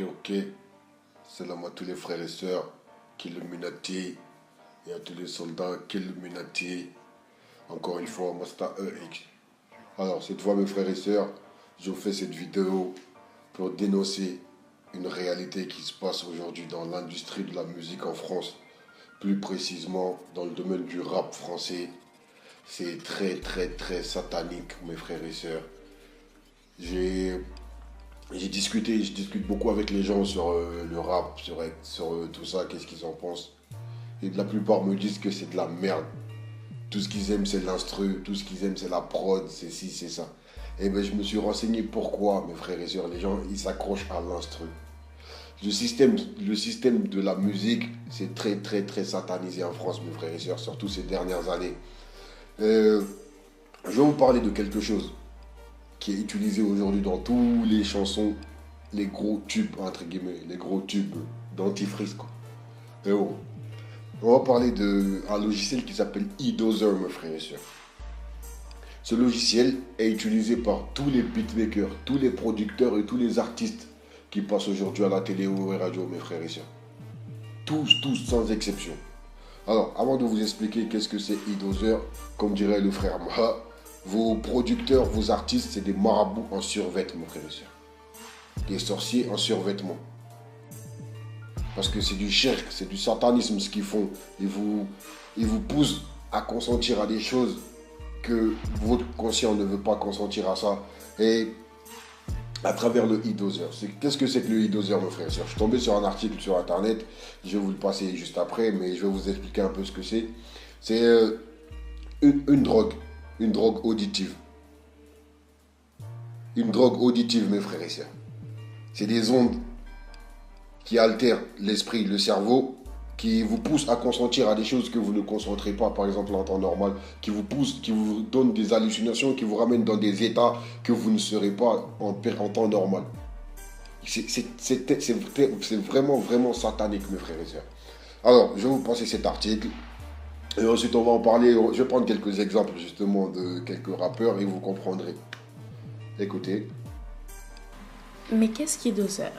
Ok. Salam à tous les frères et sœurs, Killuminati, et à tous les soldats, Killuminati. Encore une fois, Masta EX. Alors, cette fois, mes frères et sœurs, je vous fais cette vidéo pour dénoncer une réalité qui se passe aujourd'hui dans l'industrie de la musique en France. Plus précisément, dans le domaine du rap français. C'est très satanique, mes frères et sœurs. Je discute beaucoup avec les gens sur le rap, sur tout ça, qu'est-ce qu'ils en pensent. Et la plupart me disent que c'est de la merde. Tout ce qu'ils aiment, c'est l'instru, tout ce qu'ils aiment, c'est la prod, c'est ci, c'est ça. Et bien, je me suis renseigné pourquoi, mes frères et sœurs, les gens, ils s'accrochent à l'instru. Le système de la musique, c'est très satanisé en France, mes frères et sœurs, surtout ces dernières années. Je vais vous parler de quelque chose qui est utilisé aujourd'hui dans toutes les chansons, les gros tubes, entre guillemets, les gros tubes dentifrice, quoi. Et oh, on va parler d'un logiciel qui s'appelle eDozer, mes frères et sœurs. Ce logiciel est utilisé par tous les beatmakers, tous les producteurs et tous les artistes qui passent aujourd'hui à la télé ou à la radio, mes frères et sœurs. Tous, sans exception. Alors, avant de vous expliquer qu'est-ce que c'est eDozer, comme dirait le frère Maha, vos producteurs, vos artistes, c'est des marabouts en survêtement, frères et sœurs. Des sorciers en survêtement. Parce que c'est du shirk, c'est du satanisme ce qu'ils font. Ils vous poussent à consentir à des choses que votre conscient ne veut pas consentir à ça. Et à travers le eDozer. Qu'est-ce que c'est que le eDozer, mes frères et sœurs? Je suis tombé sur un article sur internet, je vais vous le passer juste après, mais je vais vous expliquer un peu ce que c'est. C'est une drogue auditive. Une drogue auditive, mes frères et sœurs. C'est des ondes qui altèrent l'esprit, le cerveau, qui vous poussent à consentir à des choses que vous ne consentirez pas, par exemple en temps normal, qui vous poussent, qui vous donnent des hallucinations, qui vous ramènent dans des états que vous ne serez pas en temps normal. C'est vraiment satanique, mes frères et sœurs. Alors, je vais vous passer cet article, et ensuite on va en parler. Je vais prendre quelques exemples justement de quelques rappeurs et vous comprendrez. Écoutez. Mais qu'est-ce qu'eDozer ?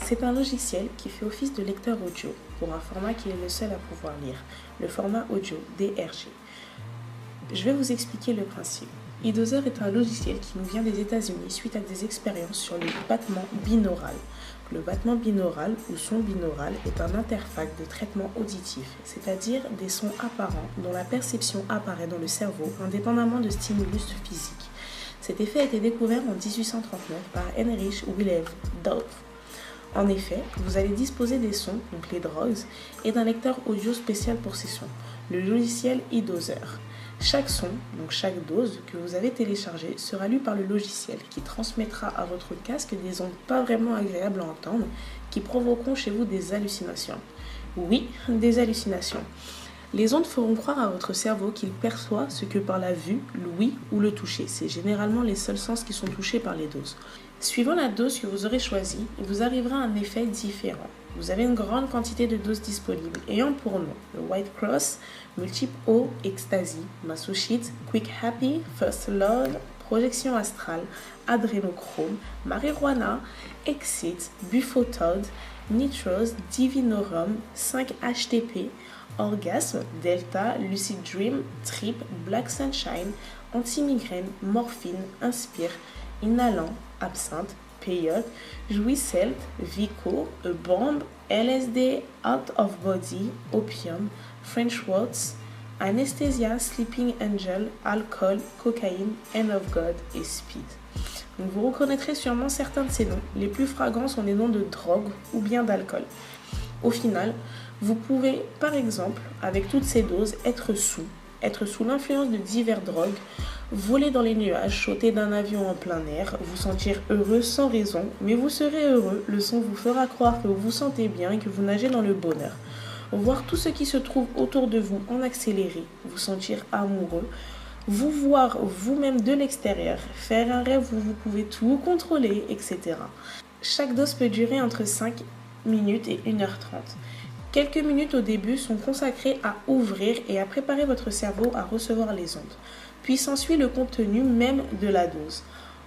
C'est un logiciel qui fait office de lecteur audio pour un format qui est le seul à pouvoir lire, le format audio DRG. Je vais vous expliquer le principe. eDozer est un logiciel qui nous vient des États-Unis suite à des expériences sur le battement binaural. Le battement binaural ou son binaural est un interface de traitement auditif, c'est-à-dire des sons apparents dont la perception apparaît dans le cerveau indépendamment de stimulus physiques. Cet effet a été découvert en 1839 par Heinrich Wilhelm Dove. En effet, vous allez disposer des sons, donc les drogues, et d'un lecteur audio spécial pour ces sons, le logiciel eDozer. Chaque son, donc chaque dose que vous avez téléchargée, sera lue par le logiciel qui transmettra à votre casque des ondes pas vraiment agréables à entendre qui provoqueront chez vous des hallucinations. Oui, des hallucinations. Les ondes feront croire à votre cerveau qu'il perçoit ce que par la vue, l'ouïe ou le toucher. C'est généralement les seuls sens qui sont touchés par les doses. Suivant la dose que vous aurez choisie, il vous arrivera un effet différent. Vous avez une grande quantité de doses disponibles, ayant pour nom le White Cross, Multiple O, Ecstasy, Masochit, Quick Happy, First Love, Projection Astrale, Adrénochrome, Marijuana, Exit, Buphotod, Nitros, Divinorum, 5-HTP, Orgasme, Delta, Lucid Dream, Trip, Black Sunshine, Anti-migraine, Morphine, Inspire, Inhalant, Absinthe, Peyote, Jouisselt, Vico, Bomb, LSD, Out of Body, Opium, French Waltz, Anesthesia, Sleeping Angel, Alcool, Cocaïne, End of God et Speed. Donc vous reconnaîtrez sûrement certains de ces noms. Les plus flagrants sont des noms de drogue ou bien d'alcool. Au final, vous pouvez, par exemple, avec toutes ces doses, être sous l'influence de diverses drogues, voler dans les nuages, sauter d'un avion en plein air, vous sentir heureux sans raison, mais vous serez heureux, le son vous fera croire que vous vous sentez bien et que vous nagez dans le bonheur. Voir tout ce qui se trouve autour de vous en accéléré, vous sentir amoureux, vous voir vous-même de l'extérieur, faire un rêve où vous pouvez tout contrôler, etc. Chaque dose peut durer entre 5 minutes et 1h30. Quelques minutes au début sont consacrées à ouvrir et à préparer votre cerveau à recevoir les ondes. Puis s'ensuit le contenu même de la dose.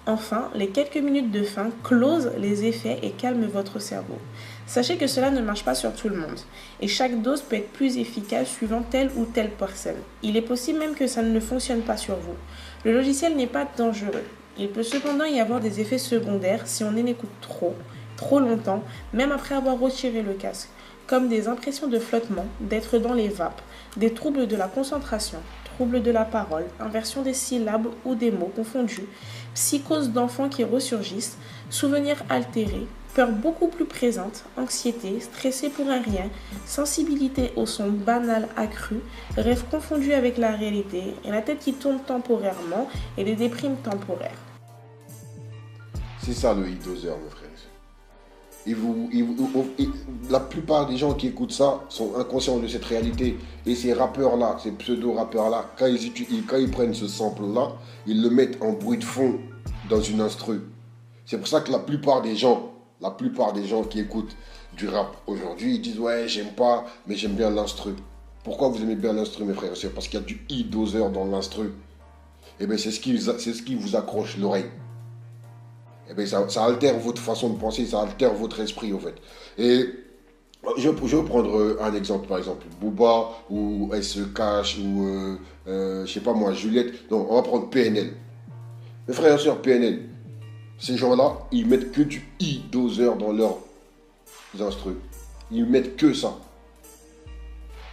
Enfin, les quelques minutes de fin closent les effets et calment votre cerveau. Sachez que cela ne marche pas sur tout le monde et chaque dose peut être plus efficace suivant telle ou telle personne. Il est possible même que ça ne fonctionne pas sur vous. Le logiciel n'est pas dangereux. Il peut cependant y avoir des effets secondaires si on en écoute trop longtemps, même après avoir retiré le casque, comme des impressions de flottement, d'être dans les vapes, des troubles de la concentration, troubles de la parole, inversion des syllabes ou des mots confondus, psychose d'enfants qui ressurgissent, souvenirs altérés, peur beaucoup plus présente, anxiété, stressé pour un rien, sensibilité au son banal accru, rêves confondus avec la réalité, et la tête qui tourne temporairement et des déprimes temporaires. C'est ça le e-doseur, mes frères. La plupart des gens qui écoutent ça sont inconscients de cette réalité. Et ces rappeurs-là, ces pseudo-rappeurs-là, quand ils prennent ce sample-là, ils le mettent en bruit de fond dans une instru. C'est pour ça que la plupart des gens qui écoutent du rap aujourd'hui, ils disent « Ouais, j'aime pas, mais j'aime bien l'instru ». Pourquoi vous aimez bien l'instru, mes frères? C'est parce qu'il y a du e-doseur dans l'instru. Et bien, c'est ce qui vous accroche l'oreille. Eh bien, ça altère votre façon de penser, ça altère votre esprit, en fait. Et je vais prendre un exemple, par exemple, Booba ou SE Cash ou, je sais pas moi, Juliette. Non, on va prendre PNL. Mes frères et sœurs, PNL, ces gens-là, ils mettent que du e-doseur dans leurs instrus. Ils mettent que ça.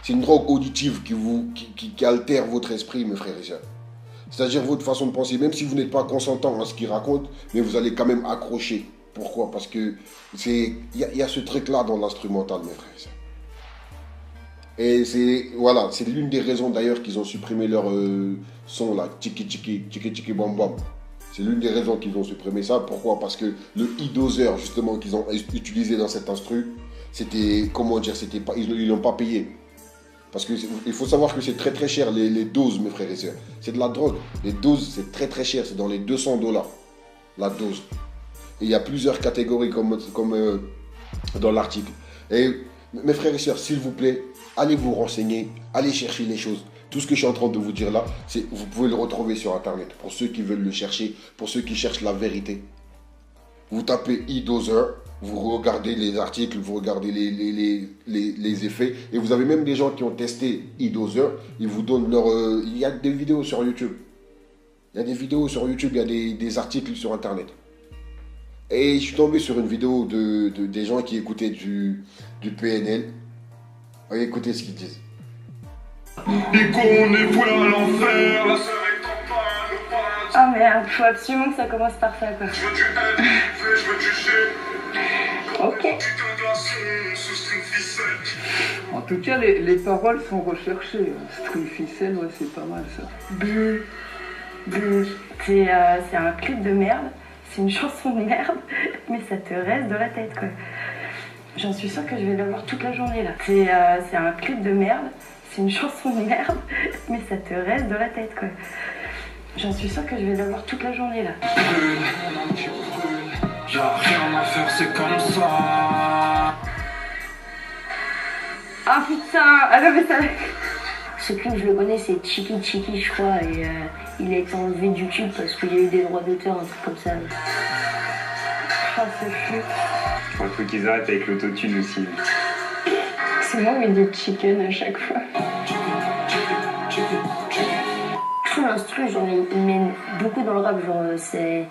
C'est une drogue auditive qui altère votre esprit, mes frères et sœurs. C'est-à-dire votre façon de penser, même si vous n'êtes pas consentant à ce qu'il raconte, mais vous allez quand même accrocher. Pourquoi? Parce que il y a ce truc-là dans l'instrumental, mes frères. Et c'est l'une des raisons d'ailleurs qu'ils ont supprimé leur son là, tiki tiki, tiki tiki bam bam. C'est l'une des raisons qu'ils ont supprimé ça. Pourquoi? Parce que le e-doseur justement qu'ils ont utilisé dans cet instru, c'était, comment dire, ils l'ont pas payé. Parce qu'il faut savoir que c'est très très cher les doses, mes frères et sœurs. C'est de la drogue. Les doses, c'est très très cher. C'est dans les $200, la dose. Et il y a plusieurs catégories comme dans l'article. Et mes frères et sœurs, s'il vous plaît, allez vous renseigner, allez chercher les choses. Tout ce que je suis en train de vous dire là, vous pouvez le retrouver sur Internet. Pour ceux qui veulent le chercher, pour ceux qui cherchent la vérité. Vous tapez e-doseur. Vous regardez les articles, vous regardez les effets. Et vous avez même des gens qui ont testé e-doseur. Ils vous donnent il y a des vidéos sur YouTube. Il y a des vidéos sur YouTube, il y a des articles sur Internet. Et je suis tombé sur une vidéo des gens qui écoutaient du PNL. Allez, écoutez ce qu'ils disent. Et qu'on est voué à l'enfer. Ah merde, faut absolument que ça commence par ça quoi. Je veux du L, je veux du G. Ok. En tout cas, les paroles sont recherchées. String ficelle, ouais, c'est pas mal ça. Bu. C'est un clip de merde, c'est une chanson de merde, mais ça te reste dans la tête quoi. J'en suis sûre que je vais l'avoir toute la journée là. C'est un clip de merde, c'est une chanson de merde, mais ça te reste dans la tête quoi. J'en suis sûre que je vais l'avoir toute la journée là. Y'a rien à faire, c'est comme ça. Ah putain, ah non mais ça... Ce clip je le connais, c'est Chiki Chiki je crois, et il a été enlevé de YouTube parce qu'il y a eu des droits d'auteur, un truc comme ça. Ah c'est fou. Il faut qu'ils arrêtent avec l'autotune aussi. C'est moi mais des chicken à chaque fois. Je trouve l'instru, genre il mène beaucoup dans le rap, genre c'est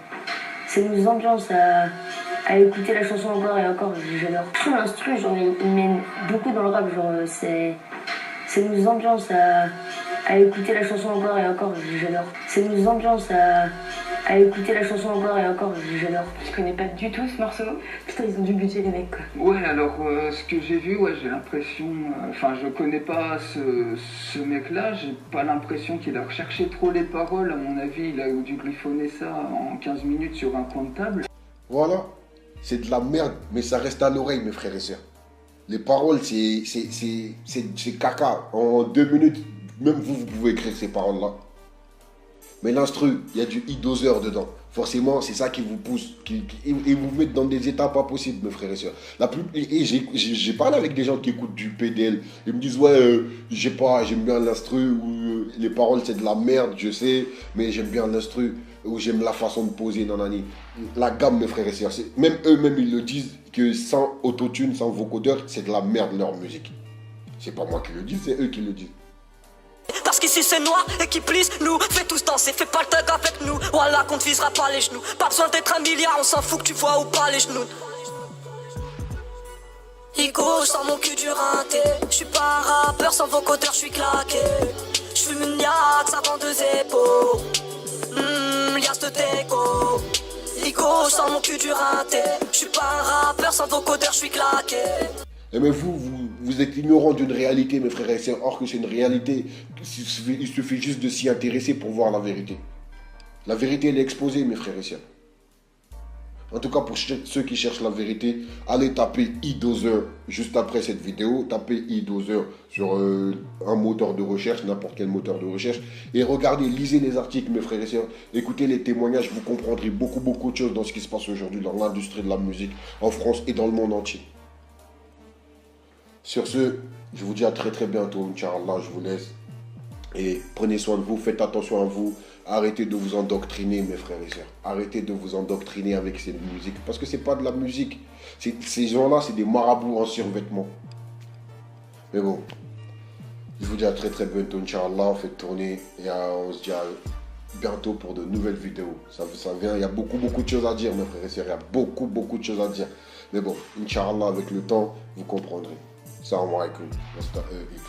nous ambiance à écouter la chanson encore et encore, j'adore. Je trouve l'instru, genre il mène beaucoup dans le rap, genre c'est nous ambiance à écouter la chanson encore et encore, j'adore. C'est nous ambiance à écouter la chanson encore et encore, j'adore. Je connais pas du tout ce morceau. Putain, ils ont du budget les mecs quoi. Ouais, alors ce que j'ai vu, ouais, j'ai l'impression... Enfin, je connais pas ce mec-là, j'ai pas l'impression qu'il a recherché trop les paroles. À mon avis, il a dû griffonner ça en 15 minutes sur un coin de table. Voilà. C'est de la merde, mais ça reste à l'oreille, mes frères et sœurs. Les paroles, c'est caca. En 2 minutes, même vous pouvez écrire ces paroles-là. Mais l'instru, il y a du e-doseur dedans. Forcément, c'est ça qui vous pousse, et vous met dans des états pas possibles, mes frères et sœurs. Et j'ai parlé avec des gens qui écoutent du PDL. Ils me disent, ouais, j'aime bien l'instru, ou les paroles c'est de la merde, je sais, mais j'aime bien l'instru, ou j'aime la façon de poser, nanani. La gamme, mes frères et sœurs, même eux-mêmes, ils le disent, que sans autotune, sans vocodeur, c'est de la merde leur musique. C'est pas moi qui le dis, c'est eux qui le disent. Parce qu'ici c'est noir et qui plisse nous. Fais tous danser, fais pas le thug avec nous. Voilà qu'on te visera pas les genoux. Pas besoin d'être un milliard, on s'en fout que tu vois ou pas les genoux. Ico, je sors mon cul du rinté. J'suis pas un rappeur sans vocodeur, j'suis claqué. J'fume une yax avant 2 épaules. Lias de déco. Ico, je sors mon cul du rinté. J'suis pas un rappeur sans vocodeur, j'suis claqué. Mais vous êtes ignorant d'une réalité, mes frères et sœurs. Or que c'est une réalité, il suffit juste de s'y intéresser pour voir la vérité. La vérité, elle est exposée, mes frères et sœurs. En tout cas, pour ceux qui cherchent la vérité, allez taper e-dozer juste après cette vidéo. Tapez e-dozer sur un moteur de recherche, n'importe quel moteur de recherche. Et regardez, lisez les articles, mes frères et sœurs. Écoutez les témoignages, vous comprendrez beaucoup de choses dans ce qui se passe aujourd'hui dans l'industrie de la musique en France et dans le monde entier. Sur ce, je vous dis à très bientôt, Inch'Allah, je vous laisse. Et prenez soin de vous, faites attention à vous. Arrêtez de vous endoctriner, mes frères et sœurs. Arrêtez de vous endoctriner avec cette musique. Parce que c'est pas de la musique. Ces gens-là, c'est des marabouts en survêtement. Mais bon, je vous dis à très bientôt, Inch'Allah. Faites tourner et on se dit à bientôt pour de nouvelles vidéos. Ça vient, il y a beaucoup de choses à dire, mes frères et sœurs. Il y a beaucoup de choses à dire. Mais bon, Inch'Allah, avec le temps, vous comprendrez. Salam alaikum. Rasta EX.